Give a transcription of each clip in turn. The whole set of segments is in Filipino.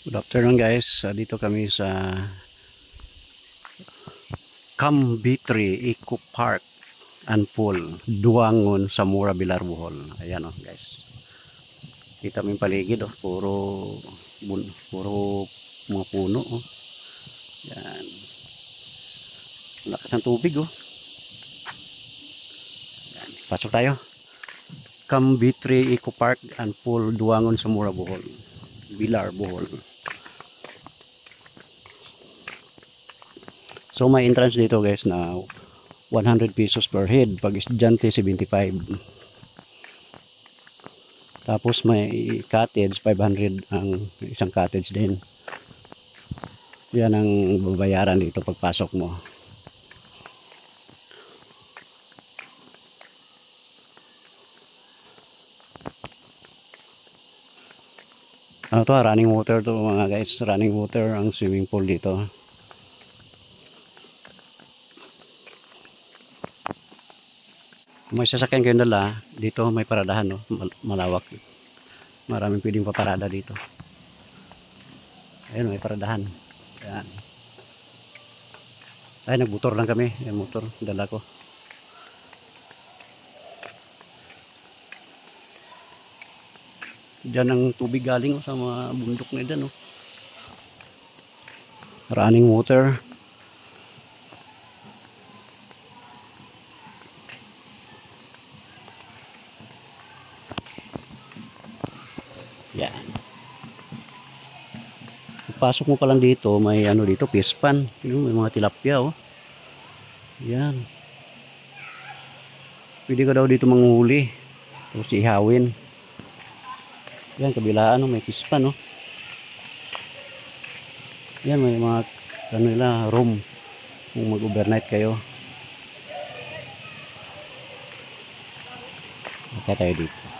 Good afternoon guys. Dito kami sa Cambitre Eco Park and Pool, Duangon, Samora, Bilar, Bohol. Ayan guys. Kita mo yung paligid puro mga puno Yan. Lakas ng tubig Yan. Pasok tayo. Cambitre Eco Park and Pool, Duangon, Samora, Bohol, Bilar, Bohol. So may entrance dito guys na 100 pesos per head, pag estudyante 75. Tapos may cottage 500 ang isang cottage din. Yan ang babayaran dito pagpasok mo. Ano to, running water to mga guys, running water ang swimming pool dito. Kung may sasakyan kayong dala, dito may paradahan malawak. Maraming pwedeng paparada dito. Ayun, may paradahan. Yan. Ay, nagmotor lang kami. Yung motor, dala ko. Diyan ang tubig galing sa mga bundok na dyan. Running water. Yan. Pasok mo pa lang dito, may dito, fish pan. May mga tilapia Yan. Pwede ka daw dito manghuli. Tapos ihawin. Yan, kabilaan may fish pan Yan, may mga room kung mag-overnight kayo. Maka tayo dito.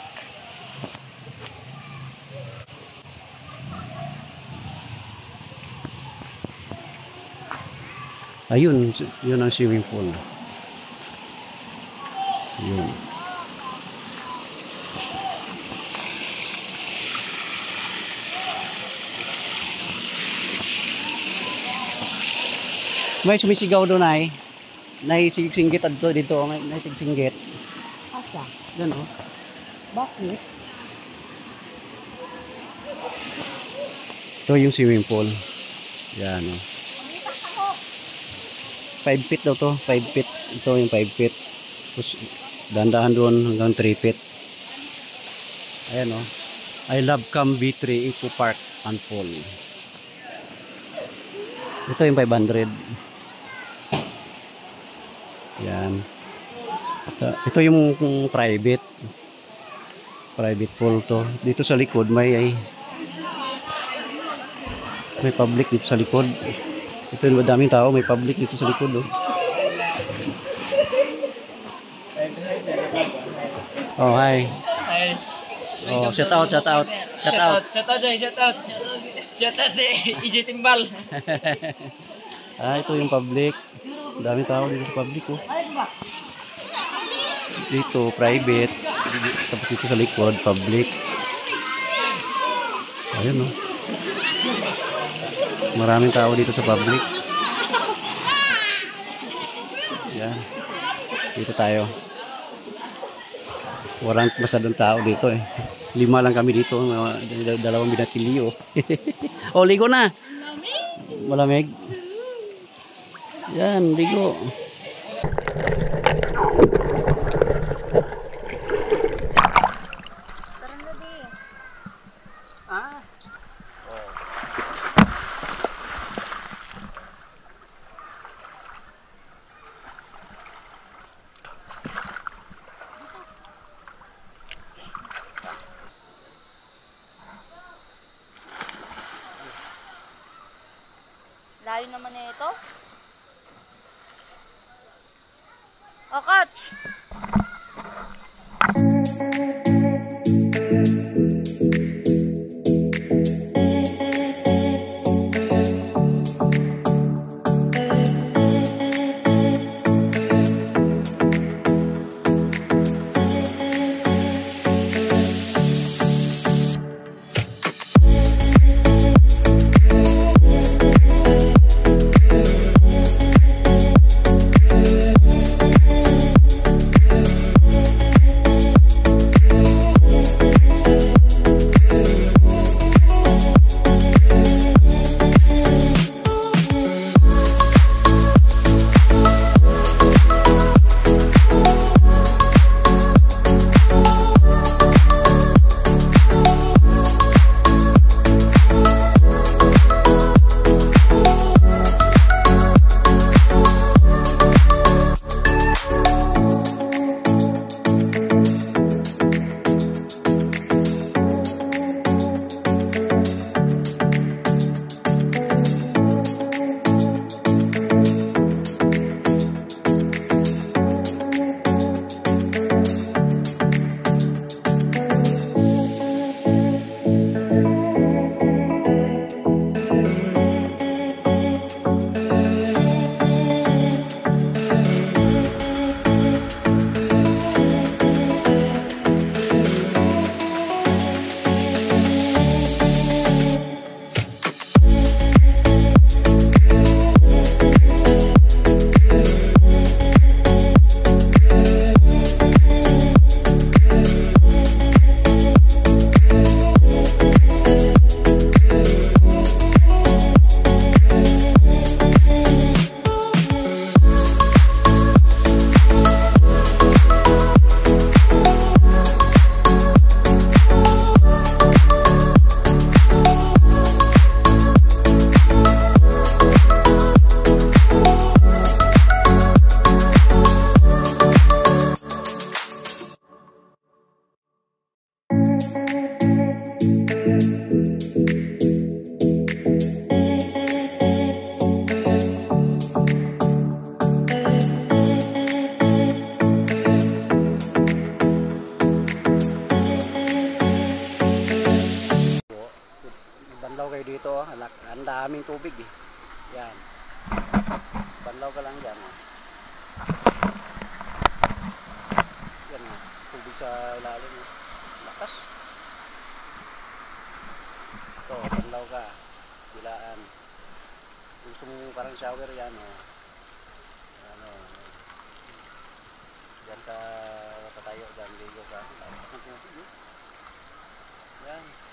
Ayun, yun ang swimming pool. Yun. May sumisigaw doon ay. Naisinggit dito. May naisinggit. Asa? Yan Bakit? Ito yung swimming pool. Yan 5 feet daw to, 5 feet. Ito yung 5 feet. Tapos dandahan doon hanggang 3 feet. Ayan I love Cambitre Eco Park and Pool. Ito yung 500. Yan. Ito yung private pool to. Dito sa likod may public dito sa likod. Ito yung madaming tao, may public dito sa likod Oh, hi. Hi. Oh, shout out. Shout out EJ Timbal. Ito yung public. Daming tao dito sa public Dito private. Tapos dito sa likod public. Ayun Maraming tao dito sa public. Yan. Dito tayo. Walang masyadong tao dito 5 lang kami dito. Dalawang binatilyo. Ligo na. Malamig. Yan, ligo. Layo naman ito. Coach! dito, oh. Ang daming tubig eh. Yan. Banlaw ka lang dyan. Oh. Yan oh. Tubig sa ilalim. Oh. Lakas. Ito, banlaw ka. Bilaan. Gusto mo parang shower yan. Oh. Ano, yan ka tatayo dyan. Ligo ka. Lakas ng tubig. Oh. Yan.